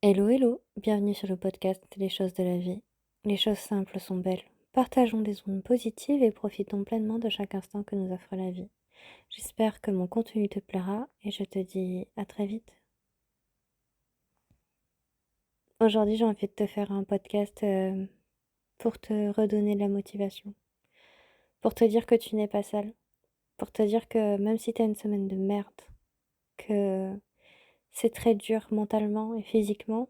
Hello, hello, bienvenue sur le podcast Les choses de la vie. Les choses simples sont belles. Partageons des ondes positives et profitons pleinement de chaque instant que nous offre la vie. J'espère que mon contenu te plaira et je te dis à très vite. Aujourd'hui, j'ai envie de te faire un podcast pour te redonner de la motivation, pour te dire que tu n'es pas seule, pour te dire que même si tu as une semaine de merde, que c'est très dur mentalement et physiquement,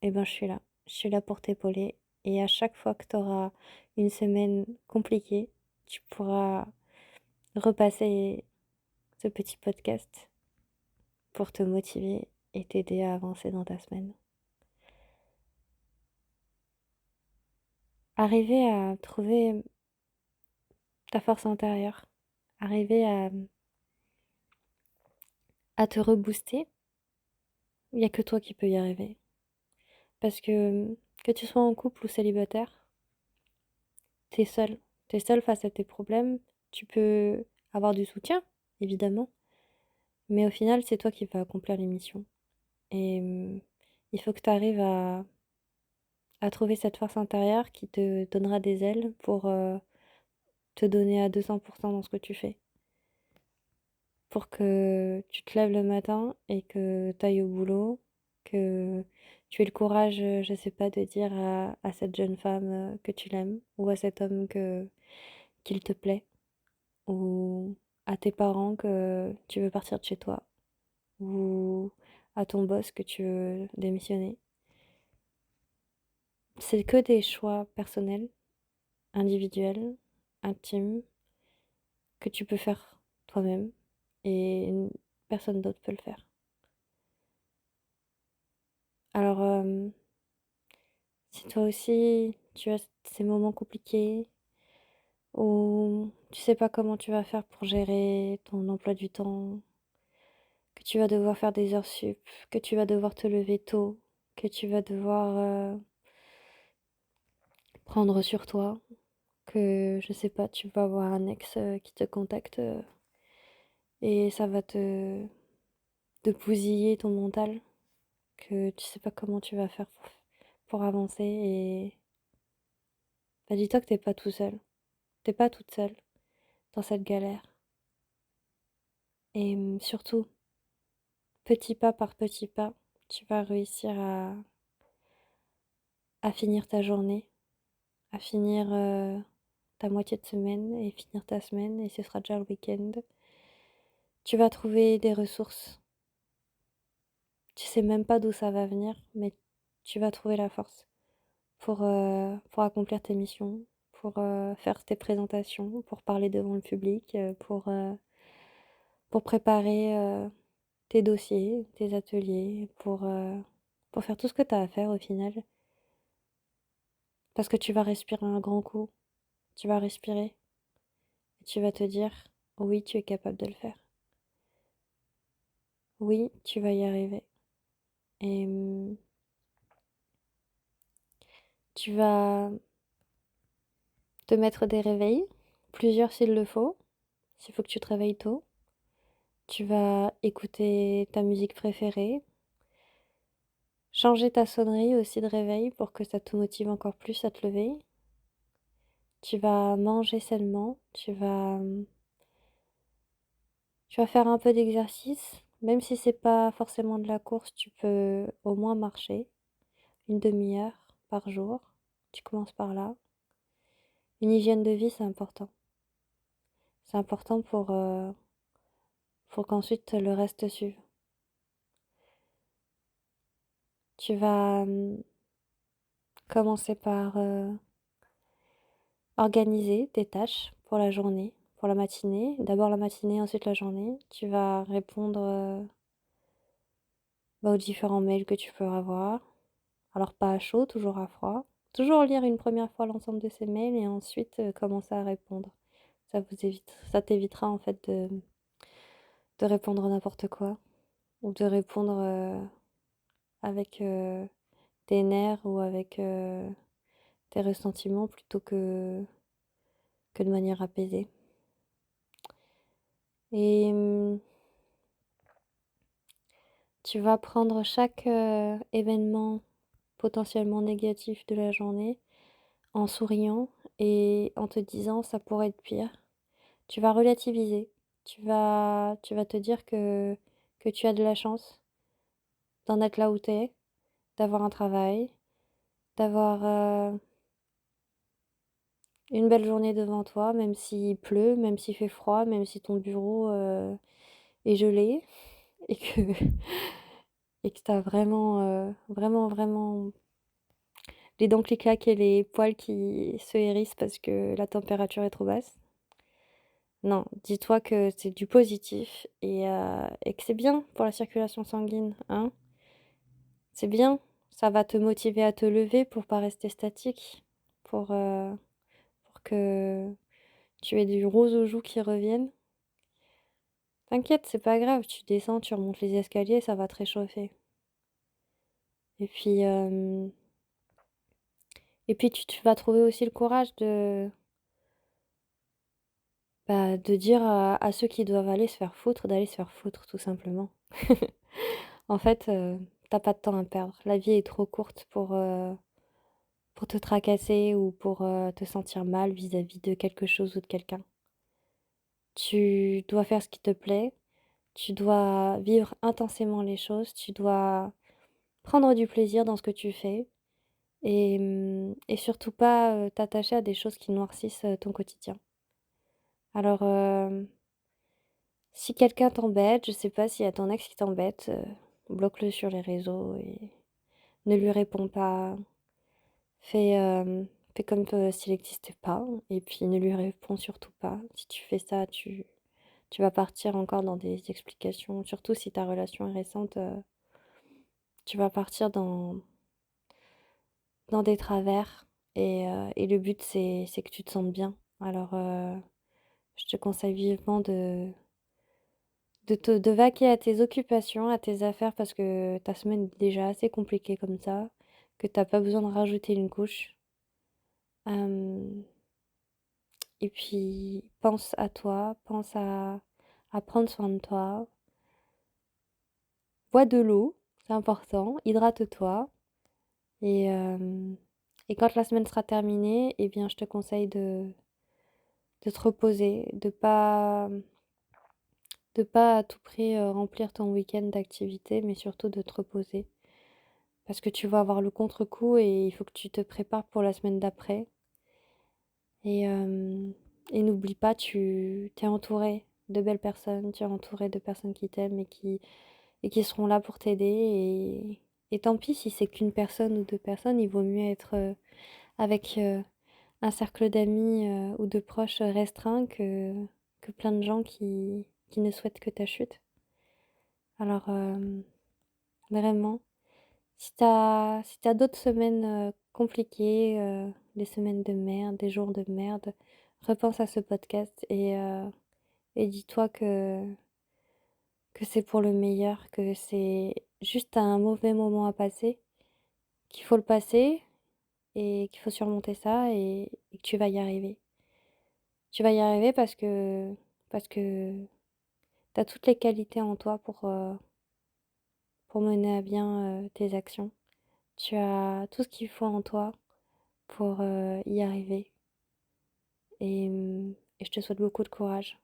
eh ben je suis là. Je suis là pour t'épauler et à chaque fois que tu auras une semaine compliquée, tu pourras repasser ce petit podcast pour te motiver et t'aider à avancer dans ta semaine. Arriver à trouver ta force intérieure, arriver à te rebooster, il n'y a que toi qui peux y arriver. Parce que tu sois en couple ou célibataire, t'es seul. T'es seul face à tes problèmes. Tu peux avoir du soutien, évidemment, mais au final, c'est toi qui vas accomplir les missions. Et il faut que tu arrives à trouver cette force intérieure qui te donnera des ailes pour te donner à 200% dans ce que tu fais. Pour que tu te lèves le matin et que tu ailles au boulot, que tu aies le courage, je sais pas, de dire à cette jeune femme que tu l'aimes, ou à cet homme qu'il te plaît, ou à tes parents que tu veux partir de chez toi, ou à ton boss que tu veux démissionner. C'est que des choix personnels, individuels, intimes, que tu peux faire toi-même et personne d'autre peut le faire. Alors, si toi aussi tu as ces moments compliqués où tu sais pas comment tu vas faire pour gérer ton emploi du temps, que tu vas devoir faire des heures sup, que tu vas devoir te lever tôt, que tu vas devoir prendre sur toi, que je sais pas, tu vas avoir un ex qui te contacte et ça va te bousiller ton mental, que tu sais pas comment tu vas faire pour avancer et bah, dis-toi que t'es pas tout seul. T'es pas toute seule dans cette galère. Et surtout, petit pas par petit pas, tu vas réussir à finir ta journée, à finir ta moitié de semaine et finir ta semaine et ce sera déjà le week-end. Tu vas trouver des ressources. Tu sais même pas d'où ça va venir, mais tu vas trouver la force pour accomplir tes missions, pour faire tes présentations, pour parler devant le public, pour préparer tes dossiers, tes ateliers, pour faire tout ce que tu as à faire au final. Parce que tu vas respirer un grand coup, tu vas respirer et tu vas te dire, oui, tu es capable de le faire. Oui, tu vas y arriver. Et tu vas te mettre des réveils, plusieurs s'il le faut, s'il faut que tu te réveilles tôt. Tu vas écouter ta musique préférée, changer ta sonnerie aussi de réveil pour que ça te motive encore plus à te lever. Tu vas manger sainement, tu vas faire un peu d'exercice, même si c'est pas forcément de la course, tu peux au moins marcher une demi-heure par jour. Tu commences par là. Une hygiène de vie, c'est important. C'est important pour qu'ensuite le reste suive. Tu vas commencer par organiser tes tâches pour la journée, pour la matinée. D'abord la matinée, ensuite la journée. Tu vas répondre aux différents mails que tu peux avoir. Alors pas à chaud, toujours à froid. Toujours lire une première fois l'ensemble de ces mails et ensuite commencer à répondre. Ça t'évitera en fait de répondre n'importe quoi ou de répondre avec tes nerfs ou avec tes ressentiments plutôt que de manière apaisée. Et tu vas prendre événement potentiellement négatif de la journée en souriant et en te disant: «Ça pourrait être pire». Tu vas relativiser. Tu vas te dire que tu as de la chance d'en être là où tu es, d'avoir un travail, d'avoir, une belle journée devant toi, même s'il pleut, même s'il fait froid, même si ton bureau, est gelé et que et que tu as vraiment, vraiment les dents qui claquent et les poils qui se hérissent parce que la température est trop basse. Non, dis-toi que c'est du positif et que c'est bien pour la circulation sanguine, hein? C'est bien, ça va te motiver à te lever pour pas rester statique, pour que tu aies du rose aux joues qui revienne. T'inquiète, c'est pas grave, tu descends, tu remontes les escaliers, ça va te réchauffer. Et puis, tu vas trouver aussi le courage de dire à ceux qui doivent aller se faire foutre, d'aller se faire foutre, tout simplement. En fait, tu pas de temps à perdre. La vie est trop courte pour te tracasser ou pour, te sentir mal vis-à-vis de quelque chose ou de quelqu'un. Tu dois faire ce qui te plaît, tu dois vivre intensément les choses, tu dois prendre du plaisir dans ce que tu fais et surtout pas, t'attacher à des choses qui noircissent, ton quotidien. Alors, si quelqu'un t'embête, je sais pas s'il y a ton ex qui t'embête, bloque-le sur les réseaux et ne lui réponds pas. Fais comme, s'il n'existait pas et puis ne lui réponds surtout pas. Si tu fais ça, tu vas partir encore dans des explications, surtout si ta relation est récente, tu vas partir dans des travers et le but c'est que tu te sentes bien. Alors, je te conseille vivement de vaquer à tes occupations, à tes affaires parce que ta semaine est déjà assez compliquée comme ça, que t'as pas besoin de rajouter une couche. Hem Et puis pense à toi, pense à prendre soin de toi. Bois de l'eau, c'est important, hydrate-toi et hem et quand la semaine sera terminée, eh bien, je te conseille de te reposer, de pas à tout prix, remplir ton week-end d'activités, mais surtout de te reposer. Parce que tu vas avoir le contre-coup et il faut que tu te prépares pour la semaine d'après et hem et n'oublie pas, tu es entouré de belles personnes, tu es entouré de personnes qui t'aiment et qui seront là pour t'aider et tant pis si c'est qu'une personne ou 2 personnes, il vaut mieux être, avec, un cercle d'amis, ou de proches, restreint que plein de gens qui ne souhaitent que ta chute. Alors, vraiment, si t'as d'autres semaines, compliquées, des semaines de merde, des jours de merde, repense à ce podcast et dis-toi que c'est pour le meilleur, que c'est juste un mauvais moment à passer, qu'il faut le passer et qu'il faut surmonter ça et que tu vas y arriver. Tu vas y arriver parce que tu as toutes les qualités en toi pour mener à bien, tes actions. Tu as tout ce qu'il faut en toi pour, y arriver et je te souhaite beaucoup de courage.